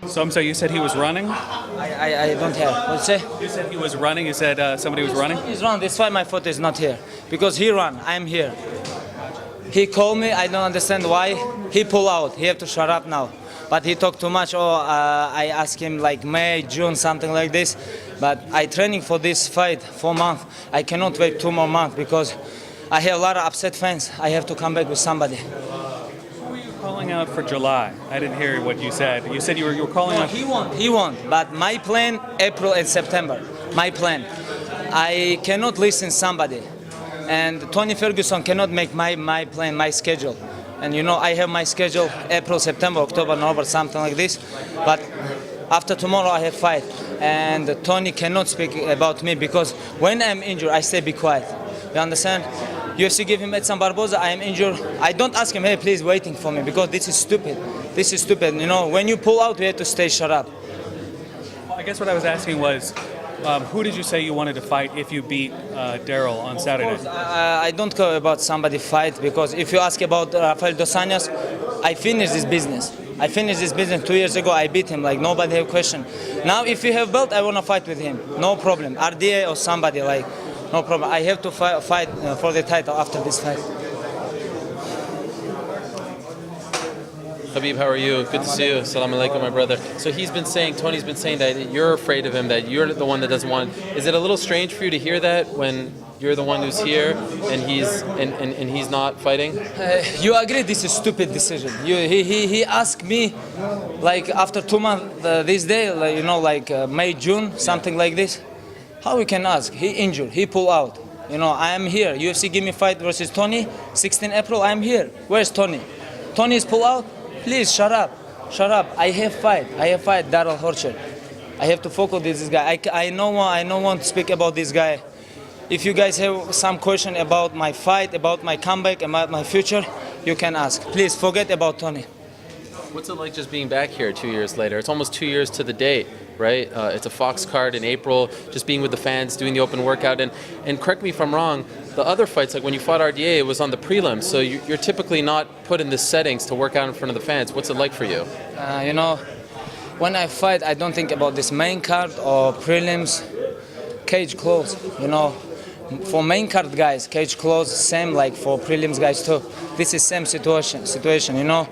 So I'm sorry, you said he was running? I don't have. What you say? You said he was running? You said somebody was running? He's run. That's why my photo is not here. Because he run. I'm here. He called me. I don't understand why. He pull out. He have to shut up now. But he talked too much. I asked him like May, June, something like this. But I training for this fight 4 months. I cannot wait 2 more months because I have a lot of upset fans. I have to come back with somebody. Who were you calling out for July? I didn't hear what you said. You said you were calling out. He won. But my plan, April and September. My plan. I cannot listen somebody. And Toni Fергюson cannot make my plan, my schedule. And you know, I have my schedule April, September, October, November, something like this. But after tomorrow I have fight. And Tony cannot speak about me because when I'm injured, I say be quiet. You understand? UFC give him Edson Barboza, I am injured. I don't ask him, hey, please waiting for me because this is stupid. This is stupid. You know, when you pull out, you have to stay shut up. Well, I guess what I was asking was, who did you say you wanted to fight if you beat Daryl on Saturday? Of course, I don't care about somebody fight because if you ask about Rafael Dos Anjos, I finished this business. I finished this business 2 years ago. I beat him like nobody have question. Now if you have belt, I want to fight with him. No problem. RDA or somebody like, no problem. I have to fight for the title after this fight. Habib, how are you? Good to see you. Assalamu alaikum, my brother. So Tony's been saying that you're afraid of him, that you're the one that doesn't want. Is it a little strange for you to hear that when you're the one who's here and he's not fighting? You agree this is a stupid decision. He asked me like after 2 months this day, like, you know, like May, June, something like this. How we can ask? He injured, he pull out. You know, I am here. UFC give me fight versus Tony, 16 April, I'm here. Where's Tony? Tony is pull out? Please, shut up. Shut up. I have fight, Daryl Horcher. I have to focus this guy. I no want to speak about this guy. If you guys have some question about my fight, about my comeback, about my future, you can ask. Please, forget about Tony. What's it like just being back here 2 years later? It's almost 2 years to the date, right? It's a Fox card in April, just being with the fans, doing the open workout. And correct me if I'm wrong, the other fights, like when you fought RDA, it was on the prelims, so you're typically not put in the settings to work out in front of the fans. What's it like for you? You know, when I fight, I don't think about this main card or prelims. Cage closed, you know. For main card guys, cage closed, same like for prelims guys too. This is same situation, you know.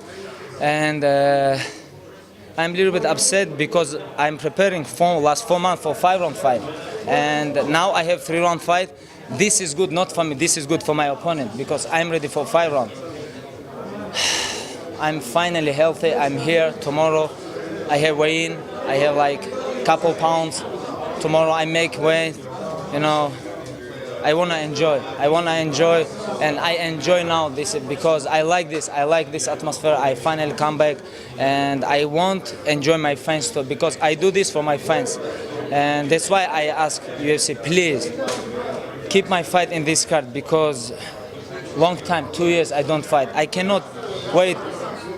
And I'm a little bit upset because I'm preparing for last 4 months for 5-round fight. And now I have 3-round fight. This is good not for me, this is good for my opponent because I'm ready for 5 rounds. I'm finally healthy, I'm here tomorrow. I have weigh-in, I have like couple pounds. Tomorrow I make weight, you know. I want to enjoy, and I enjoy now this because I like this atmosphere. I finally come back, and I want to enjoy my fans too because I do this for my fans, and that's why I ask UFC, please keep my fight in this card because long time, 2 years I don't fight. I cannot wait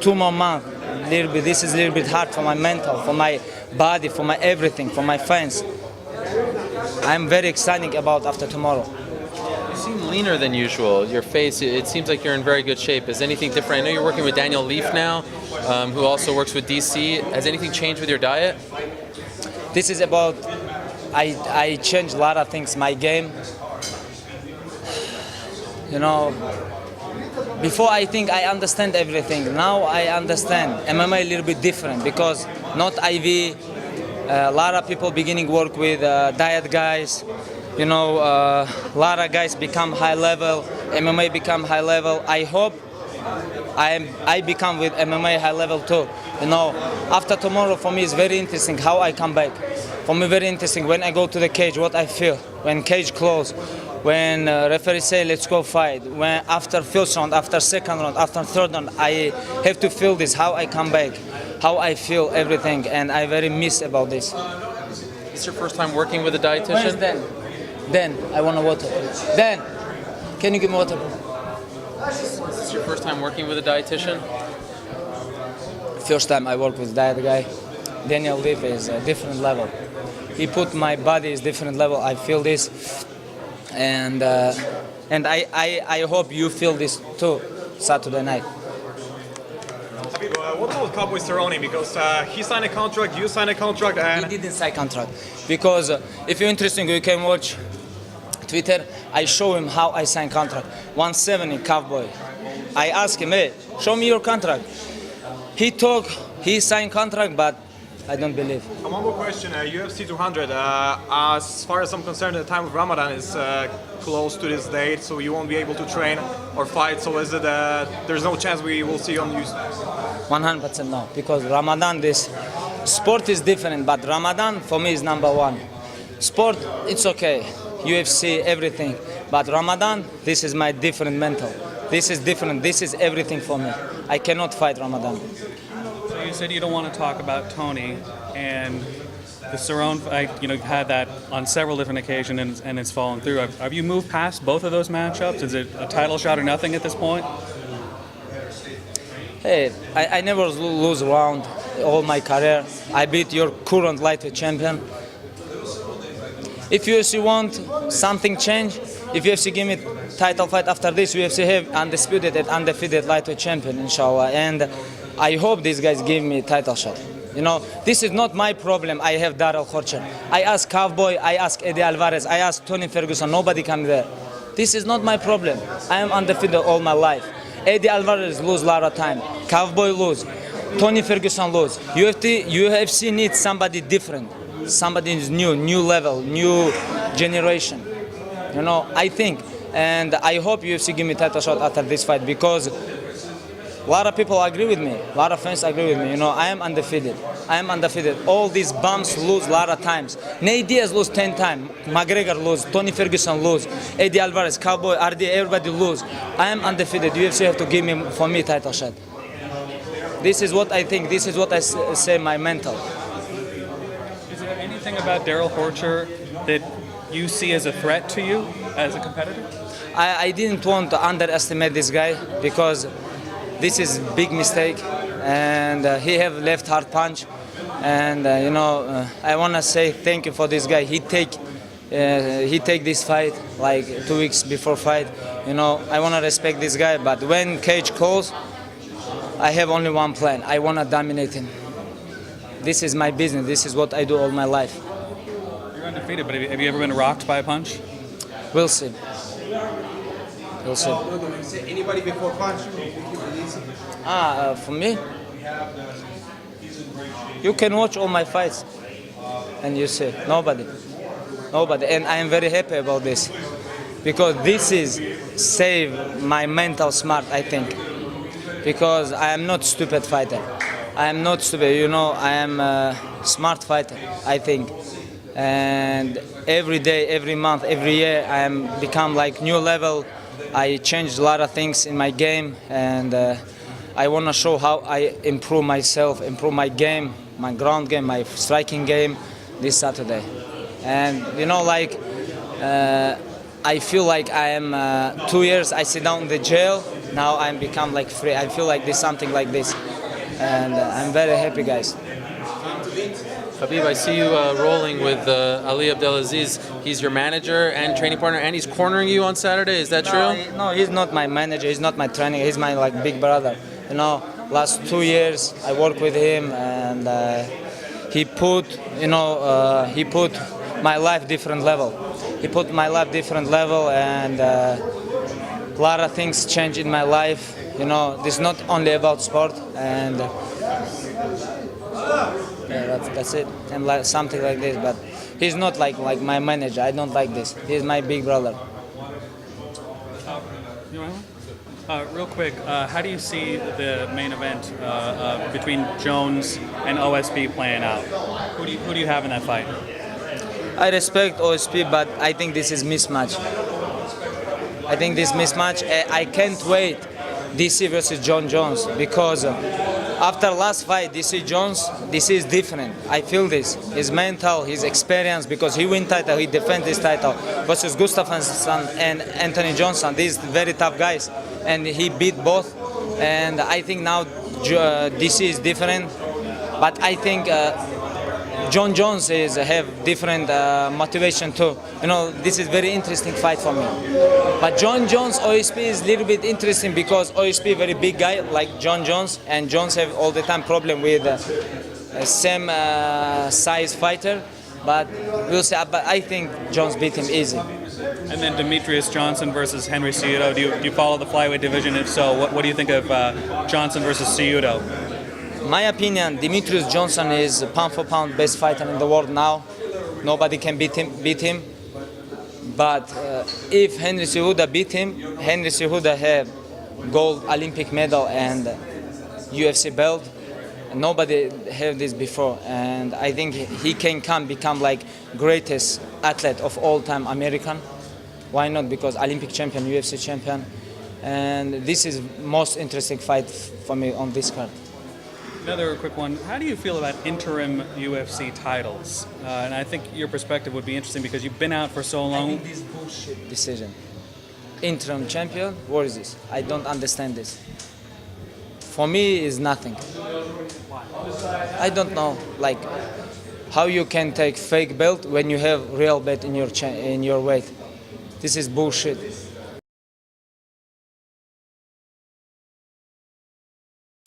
2 more months. This is a little bit hard for my mental, for my body, for my everything, for my fans. I'm very excited about after tomorrow. You seem leaner than usual. Your face, it seems like you're in very good shape. Is anything different? I know you're working with Daniel Leaf now, who also works with DC. Has anything changed with your diet? This is about, I changed a lot of things, my game. You know, before I think I understand everything. Now I understand. MMA a little bit different because not IV. A lot of people beginning work with diet guys. You know, a lot of guys become high level. MMA become high level. I hope I become with MMA high level too. You know, after tomorrow for me is very interesting how I come back. For me very interesting when I go to the cage, what I feel when cage close, when referee say let's go fight, when after first round, after second round, after third round, I have to feel this how I come back. How I feel everything, and I very miss about this. Is this your first time working with a dietitian? Where's Dan? Dan, I want a water. Dan, can you give me water? Is this your first time working with a dietitian? First time I work with diet guy. Daniel Leaf is a different level. He put my body is different level. I feel this, and I hope you feel this too Saturday night. What about Cowboy Cerrone? Because he signed a contract, you signed a contract, and He didn't sign contract because if you're interested, you can watch Twitter. I show him how I sign contract. 170 Cowboy. I ask him, hey, show me your contract. He talk, he signed contract, but I don't believe. one more question. UFC 200. As far as I'm concerned, the time of Ramadan is close to this date, so you won't be able to train or fight. So is it there's no chance we will see you on news? 100% no, because Ramadan, this sport is different, but Ramadan for me is number one. Sport, it's okay, UFC, everything, but Ramadan, this is my different mental. This is different, this is everything for me. I cannot fight Ramadan. So you said you don't want to talk about Tony and the Cerrone fight. You know, had that on several different occasions and it's fallen through. Have you moved past both of those matchups? Is it a title shot or nothing at this point? Hey, I never lose round all my career. I beat your current lightweight champion. If UFC want something change, if UFC give me title fight after this, UFC have undisputed and undefeated lightweight champion, inshallah. And I hope these guys give me title shot. You know, this is not my problem. I have Daryl Horcher. I ask Cowboy, I ask Eddie Alvarez, I ask Tony Ferguson. Nobody come there. This is not my problem. I am undefeated all my life. Eddie Alvarez lose a lot of time. Cowboy lose. Tony Ferguson lose. UFC needs somebody different. Somebody is new level, new generation. You know, I think. And I hope UFC give me title shot after this fight because a lot of people agree with me. A lot of fans agree with me. You know, I am undefeated. I am undefeated. All these bums lose a lot of times. Nate Diaz lose 10 times. McGregor lose. Tony Ferguson lose. Eddie Alvarez, Cowboy, RD, everybody lose. I am undefeated. UFC have to give me, for me, title shot. This is what I think. This is what I say my mental. Is there anything about Daryl Horcher that you see as a threat to you as a competitor? I didn't want to underestimate this guy because this is big mistake, and he have left hard punch, and you know I wanna say thank you for this guy. He take this fight like 2 weeks before fight. You know I wanna respect this guy, but when cage calls, I have only one plan. I wanna dominate him. This is my business. This is what I do all my life. You're undefeated, but have you ever been rocked by a punch? We'll see. We'll see. Anybody before punch? For me, you can watch all my fights and you see nobody, and I am very happy about this because this is save my mental smart, I think, because I am not stupid fighter. I am not stupid, you know, I am a smart fighter, I think, and every day, every month, every year I am become like new level. I changed a lot of things in my game, and I want to show how I improve myself, improve my game, my ground game, my striking game this Saturday. And you know, like I feel like I am 2 years. I sit down in the jail. Now I'm become like free. I feel like this something like this, and I'm very happy, guys. Khabib, I see you rolling with Ali Abdelaziz. He's your manager and training partner, and he's cornering you on Saturday. Is that true? No, he's not my manager. He's not my trainer. He's my like big brother. You know, last 2 years I worked with him, and he put, you know, he put my life different level. He put my life different level, and a lot of things changed in my life. You know, this is not only about sport, and yeah, that's it. And like something like this, but he's not like my manager. I don't like this. He's my big brother. Real quick, how do you see the main event between Jones and OSP playing out? Who do you have in that fight? I respect OSP, but I think this is mismatch. I think this mismatch. I can't wait DC versus John Jones because after last fight, DC Jones, DC is different. I feel this. His mental, his experience, because he win title, he defend this title versus Gustafsson and Anthony Johnson. These very tough guys, and he beat both. And I think now DC is different, but I think John Jones is have different motivation too. You know, this is very interesting fight for me. But John Jones OSP is a little bit interesting because OSP very big guy like John Jones, and Jones have all the time problem with same size fighter. But we'll see. But I think Jones beat him easy. And then Demetrius Johnson versus Henry Cejudo. Do you follow the flyweight division? If so, what do you think of Johnson versus Cejudo? My opinion, Demetrius Johnson is pound for pound best fighter in the world now. Nobody can beat him. But if Henry Cejudo beat him, Henry Cejudo have gold Olympic medal and UFC belt. Nobody had this before, and I think he can become like greatest athlete of all time American. Why not? Because Olympic champion, UFC champion, and this is most interesting fight for me on this card. Another quick one. How do you feel about interim UFC titles? And I think your perspective would be interesting because you've been out for so I long. think this bullshit decision. Interim champion, what is this? I don't understand this. For me, is nothing. I don't know, like how you can take fake belt when you have real belt in your weight. This is bullshit.